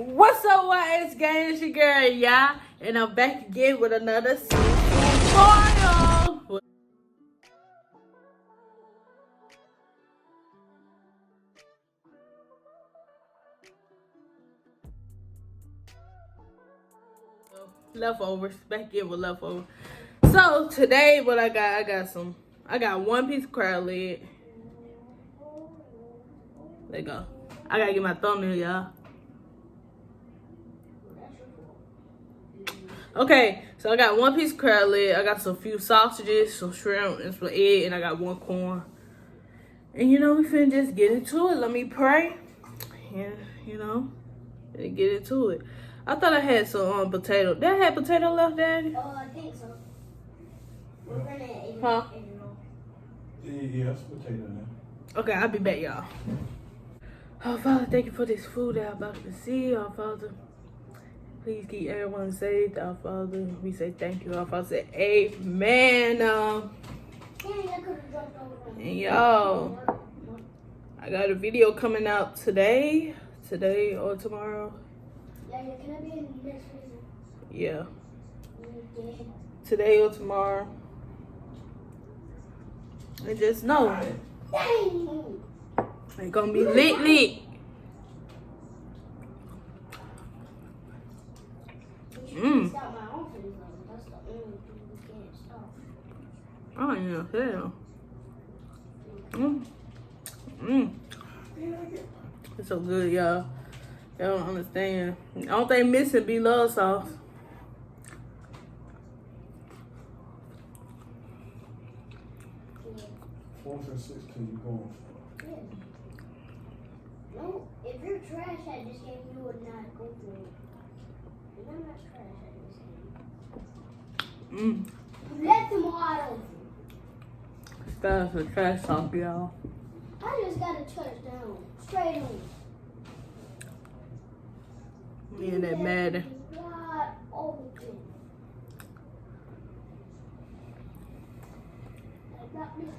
What's up, YAYA'S gang? It's your girl, y'all. And I'm back again with another tutorial. Leftovers. Back again with leftovers. So, today, what I got one piece of crab leg. There you go. I gotta get my thumbnail, y'all. Okay, so I got one piece of crab leg. I got some few sausages, some shrimp, and some egg, and I got one corn. And we finna just get into it. Let me pray, and and get into it. I thought I had some potato. Did I have potato left, Daddy? Oh, I think so. We're gonna eat it. Huh? Yeah, it's potato now. Okay, I'll be back, y'all. Oh, Father, thank you for this food that I'm about to see. Oh, Father, please keep everyone safe. Oh, Father, we say thank you. Oh, Father, say amen. And y'all, I got a video coming out today or tomorrow. Yeah, can I be in the next video? Yeah, Yeah. today or tomorrow. And just know, Dang! it's gonna be lit. Stop my own food, though. That's the only thing we can't stop. Oh yeah, It's so good, y'all. Y'all don't understand. The only thing missing be love sauce. Yeah. 4th and 6th, can you go on? Yeah. No, if you're trash at this game, you would not go through it. And I'm not trash at this game. Let them waddle. That's a trash talk, y'all. I just got a touchdown. Straight on. Me and that Madden. Wide open. I got this.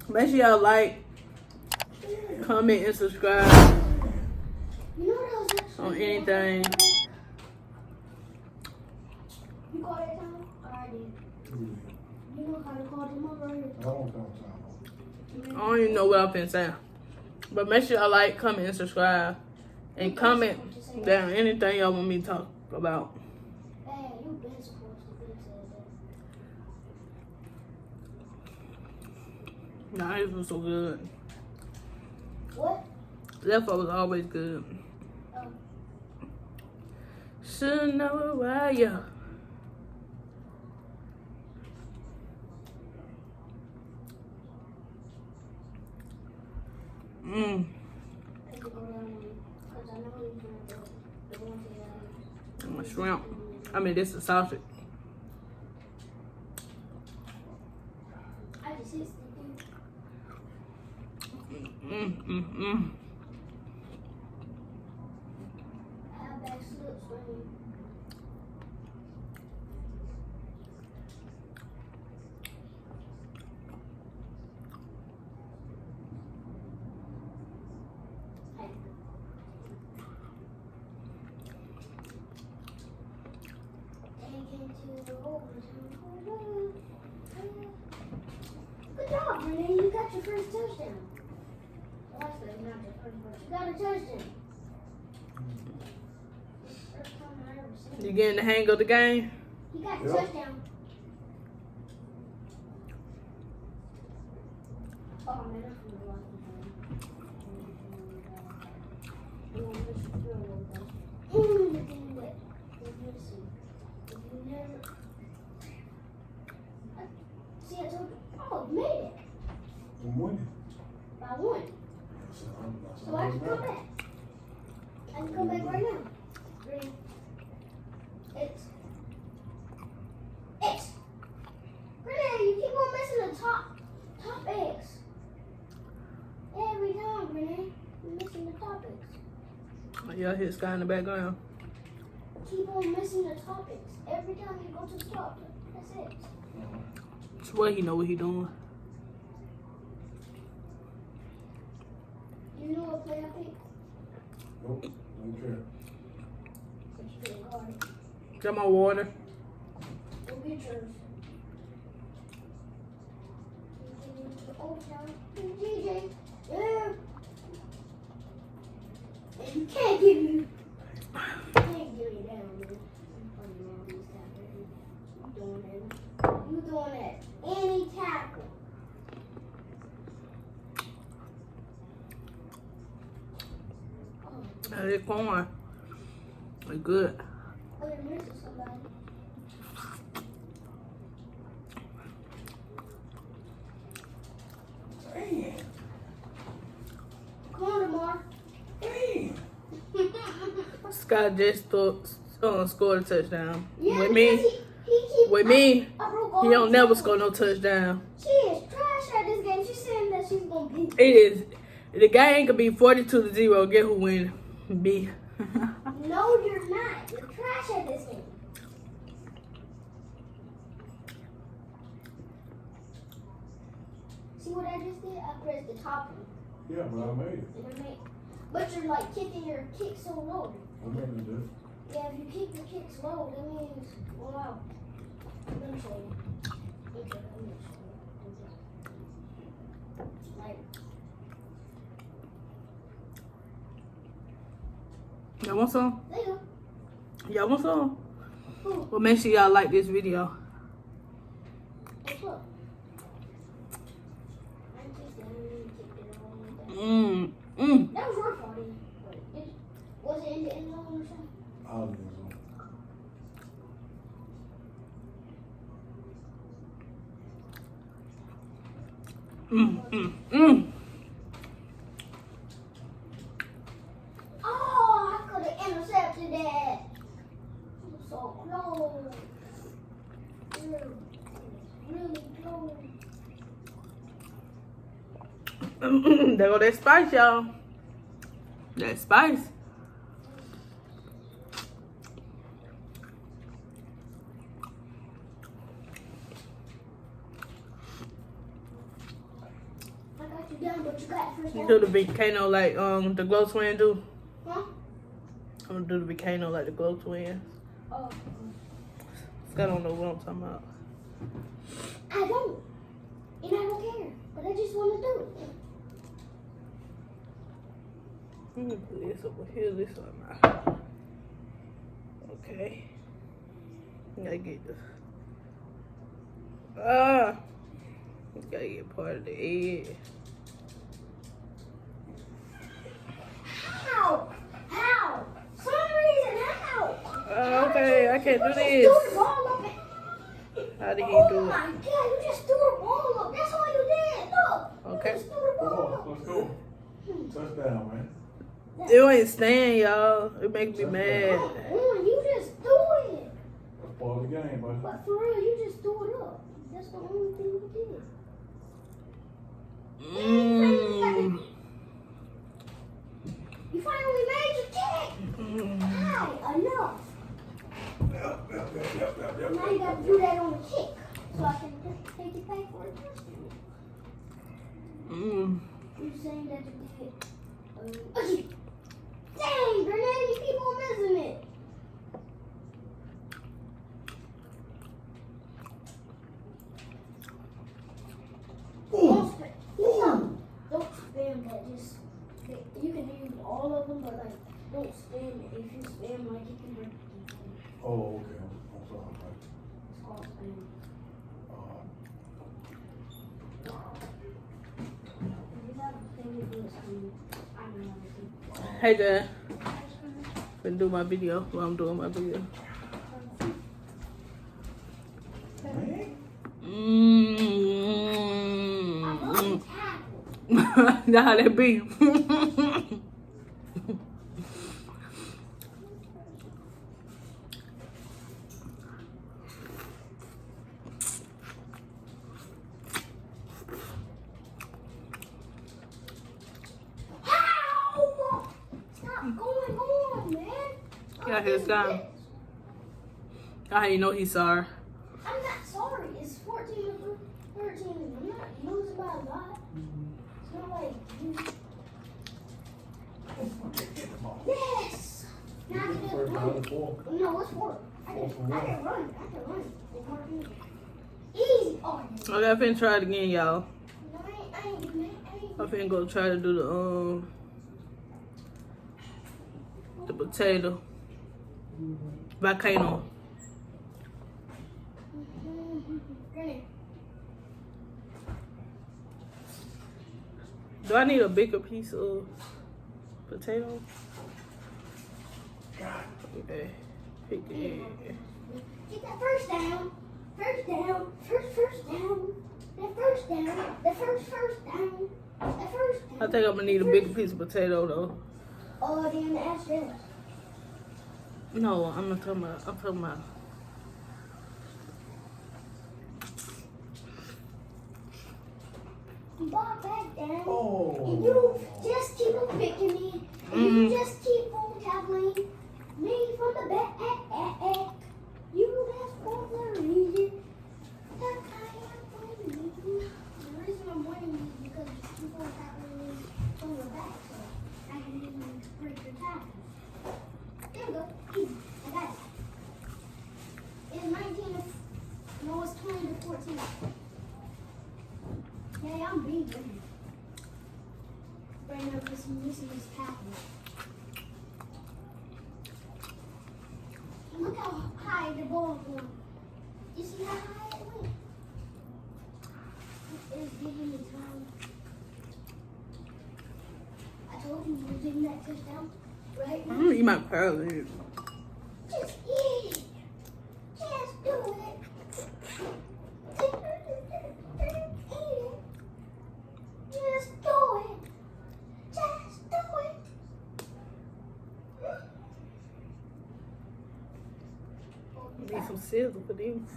Make sure y'all like, comment, and subscribe You know what I was actually on anything. You call that time? I did. You know how to call them over here? I don't count time. I don't even know what I'm finna say. But make sure y'all like, comment, and subscribe. And comment down anything y'all want me to talk about. Hey, you've been supposed to be said that. Nah, it was so good. What? Leftovers was always good. Oh. Should know why, yeah. I could go down because I know you're going to go to My shrimp. I mean, this is sausage. I just hit something. I have back slips for you. Good job, Renee. You got your first touchdown. Well, actually, not your first, but you got a touchdown. First time I ever seen You getting the hang of the game? You got a Yep. touchdown. Oh, man, I'm from the Rocky See, I told you. Oh, made it. I'm winning. By one. So I can come back. I can come back right now. Green. It's. Renee, you keep on missing the top X. Every time, Renee. You're missing the top X. Y'all hear Sky in the background. Keep on missing the topics. Every time you go to the top. That's it. Swear he know what he doing. what play I picked? Nope, don't care. But you didn't guard it. Got my water. Go get yours. Oh, DJ. Yeah. And you can't give me. You can't give me down, man. You doing that. Any tackle. That corn. It's good. Oh, you're missing somebody. Damn. Come on, Lamar. Damn. Scott just scored a touchdown. Yeah, With me, because he with me, I broke all he don't his never bones. score no touchdown. She is trash at this game. She's saying that she's gonna beat. It is. The game could be 42-0. Get who win? B. No, you're not. You're trash at this game. See what I just did? I pressed the top one. Yeah, but I made it. And I made, but you're like kicking your kick so low. I made it, dude. Yeah, if you kick your kicks low, that means, wow. Let me show you. Okay, let me show you. Like, Y'all want some? there you go. Y'all want some? Ooh, Well, make sure y'all like this video. what's up? I kicked it. I didn't kick it all like that. That was your fault. Was it in the end zone or something? I'll do it. Oh, I could have intercepted that. It was so close. Really close. There go that spice, y'all. That spice. I got you down, but you got the first You down. do the volcano like the Glow Twin do. Huh? I'm gonna do the volcano like the Glow Twins. Oh. I don't know what I'm talking about. I don't. And I don't care. But I just want to do it. Let me put this over here. This on my. Okay. I gotta get this. Gotta get part of the egg. How? How? Some reason, how? Okay, I can't do You this. just threw the ball up. How did he Oh do my it? God, you just threw the ball up. That's all you did. Look. Okay. You just threw the Come ball on, up. let's go. Touchdown, man. It ain't stand, y'all. It makes me mad. Come on, you just threw it. That's part of the game, buddy. But for real, you just threw it up. That's the only thing you did. You finally made your kick. Hi, enough. Now you got to do that on the kick. So I can take it back for a touchdown. You saying that you did. Dang, Grenade, you keep on missing it. Don't spam that. Just you can use all of them, but like don't spam it. If you spam like it can break the game. Oh, okay. I'm sorry, buddy. It's called spam. If you have a thing to do with spam, I don't know everything. Hey, Dad. Been do my video while I'm doing my video. That's how that be. Stop going on, man. Yeah, his down. How you know he's sorry? I'm not sorry. It's 14 to 13. I'm not losing by a lot. It's not like you. 4. No, it's 4. I 4 can from run. 1. I can run. It's more easy. Easy. Oh, no. Okay, I'm finna try it again, y'all. I ain't. I'm finna go try to do the potato. Volcanoe. Granny. Do I need a bigger piece of potato? Okay. Pick it. Get that first down. First down. First down. That first down. The first down. The first down. I think I'm gonna need a bigger piece of potato though. Oh, then that's it. No, I'm not talking about. I'm talking about. Walk back down. Oh. And you just keep on picking me. And you just keep on tackling me from the back. You ask for the reason that I am winning. The reason I'm winning is because you keep on tackling me from the back. So I can even break your tackles. There we go. Easy. I got it. It's 19. No, it's 20 to 14. Yeah, I'm big. Right now, because I'm missing this package. Look how high the ball is going. You see how high it went? It's giving me time. I told you you were getting that touchdown, right? I'm gonna eat my pearl. Just eat it. Just do it. Just do it. Just do it. Need some sizzle for these.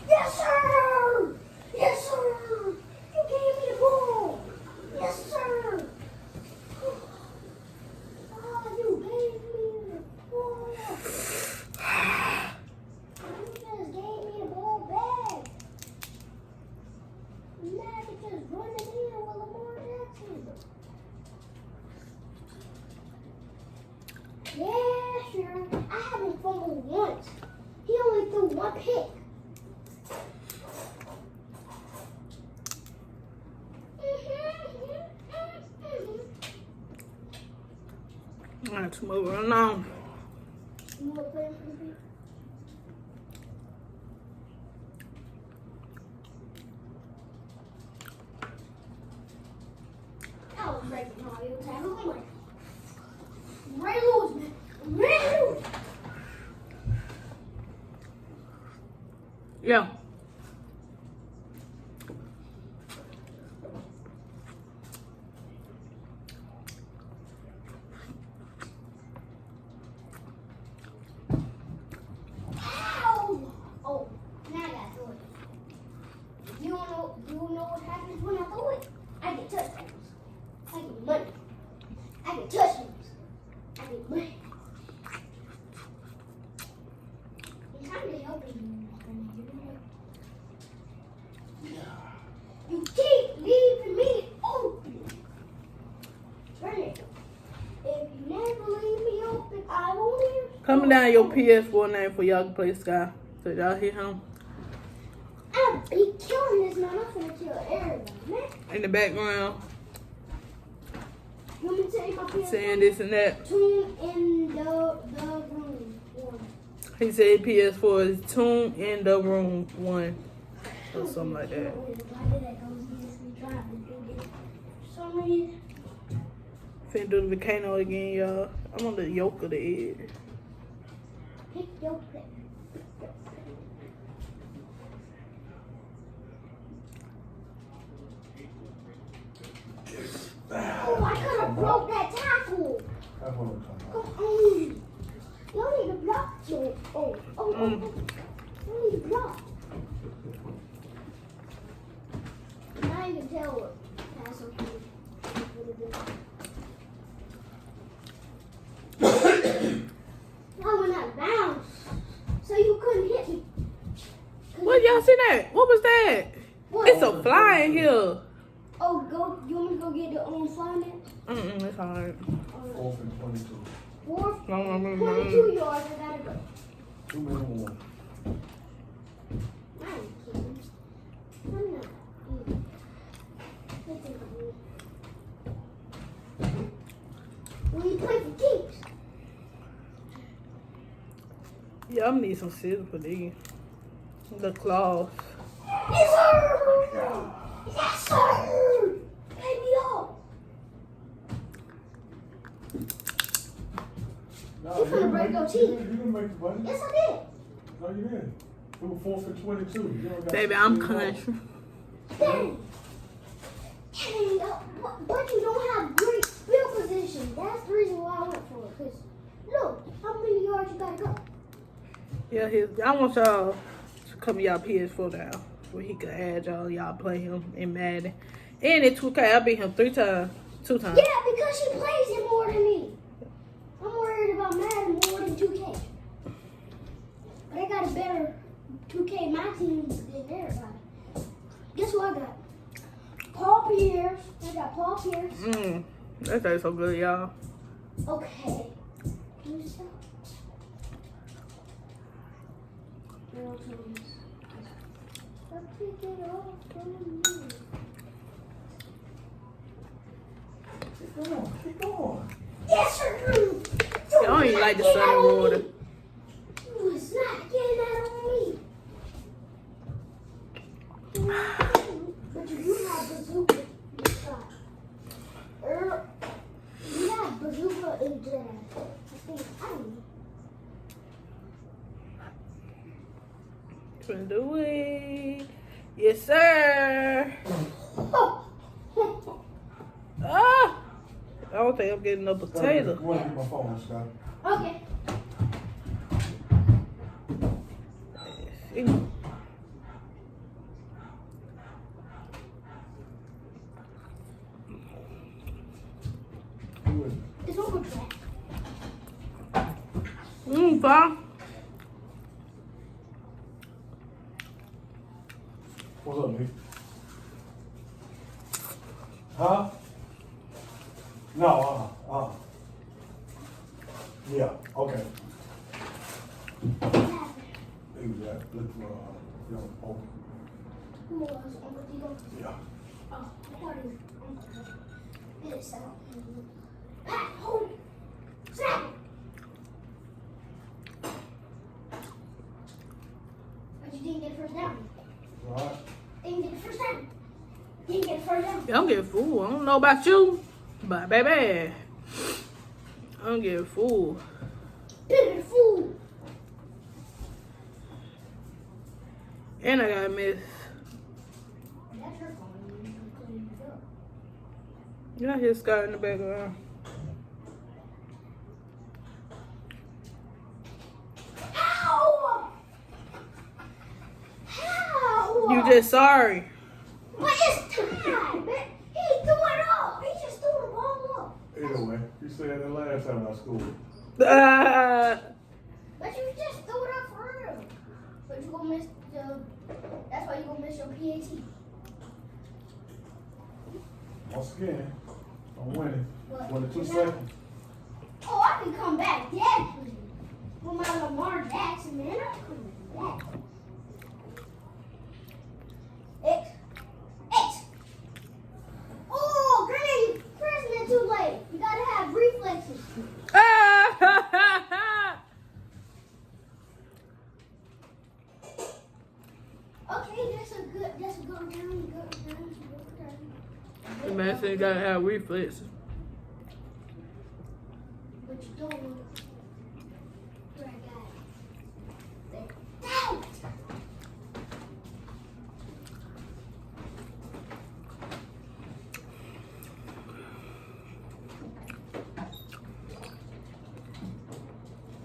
Yes, sir. Yes, sir. You gave me the ball. Yes, sir. Oh, you gave me the ball. You just gave me the ball back. Now you just running in with Lamar Jackson. Yeah, sure. I haven't fumbled once. He only threw one pick. I have to move it along. You want to play with me? I was breaking all your tackles. I'm like, ready to lose, man. Ready to lose. Yeah. Ow! Oh, now I got to throw it. You don't know what happens when I throw it? I get touchdowns. I get money. I get touchdowns. I get money. I'm kind of helping you. You keep leaving me open. Brennan, if you never leave me open, I won't hear. Comment down your PS4 name for y'all can play Sky. So y'all hear him I'll be killing this man. I'm gonna kill everybody, man. in the background You want me to tell you my PS4? saying this and that. Tune in the room. One. He said PS4 is tuned in the room 1 or something like that. For some reason. Finna do the volcano again, y'all. I'm on the yolk of the egg. Pick your pick. Oh, I could have broke that tackle. That's what I'm talking Come about. on. You need to block. Oh. You need to block. Now you can tell what pass okay. I went out of bounds, so you couldn't hit me. What y'all see that? What was that? What? It's a fly in here. Oh, go. You want me to go get the fly net? It's hard. 4th and 22. 22 yards, I gotta go. 2 minutes more. I ain't kidding. I'm not. We play for keeps. Yeah, I'm gonna need some scissors for these. The claws. Yes, sir! Yes, sir! Pay me off. No, You finna break your teeth. You didn't make the money. Yes, I did. No, you didn't. It was 4 for 22. You don't got Baby, I'm 16 more. country. Dang. Dang, but you don't have great field position. That's the reason why I went for it. Because, look, how many yards you gotta go? Yeah, I want y'all to come to y'all PS4 down. Where he could add y'all play him in Madden. And in 2K, I beat him 2 times. Yeah, because she plays it more than me. I'm worried about Madden more than 2K. But I got a better 2K my team than everybody. Guess what I got? Paul Pierce. I got Paul Pierce. That tastes so good, y'all. Okay. Can you stop? Girl, please. I'll take it off from you. Keep going. Keep going. Yes, sir. Y'all don't even like the sun water. You was not getting that on me. But you do have bazooka inside. You have bazooka in there. I think, I don't know. Can do it. Yes, sir. Ah! I don't think I'm getting no potato. I want to get my phone, Scott. Okay. Who is it? It's over track. Fine. What's up, Nick? Huh? No, yeah, okay. Exactly. Look for, oh, Who was Uncle Digo? yeah. Oh, I thought he was Uncle Digo. Get it set up. Pat, hold it. Snap it. But you didn't get first down. All right. Didn't get the first down. Didn't get first down. Yeah, I'm getting full. I don't know about you, but baby, I'm getting full. Big fool. And I gotta miss. That's your phone. You couldn't go. Yeah, I hear Scott in the background. Ow! How? You just sorry. But it's time, man. He threw it up. He just threw the ball up. Either way, you said that last time I scored. But you just threw it up for real. But you gonna miss the. That's why you gonna miss your PAT. Once again, I'm winning. What? 22 seconds. Oh, I can come back definitely. With my Lamar Jackson, man, I'm coming back. X. Oh, Granny, you pressing it too late. You gotta have reflexes. Okay, that's a good round. The man said you gotta have reflexes. But you don't want to. Where I got it. There.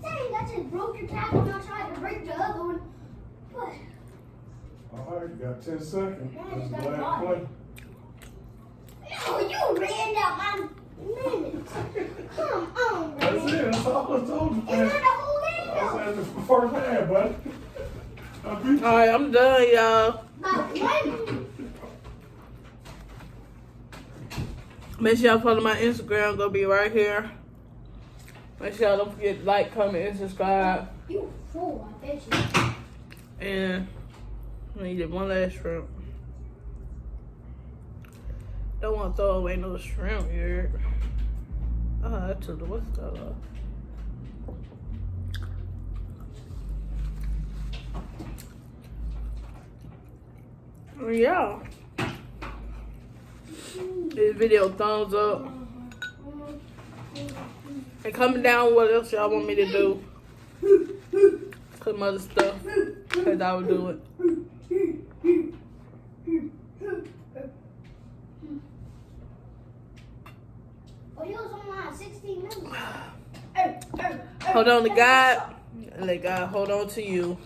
Dang, I just broke your tackle and I tried to break the other one. But All right, you got 10 seconds. Yeah, This is the that's last fine. play. no, you ran out my minutes. Come on, That's man. it. That's all I told you, Is man. that the whole game? I said the first half, buddy. I beat you. Alright, I'm done, y'all. About one. Make sure y'all follow my Instagram. Gonna be right here. Make sure y'all don't forget to like, comment, and subscribe. You fool, I bet you. And I need one last shrimp. Don't want to throw away no shrimp here. Oh, I took the what's that off. Yeah. This video, thumbs up. And comment down what else y'all want me to do. Some other stuff. Because I would do it. Oh, you was on 16 minutes. Hold on to God. And let God hold on to you.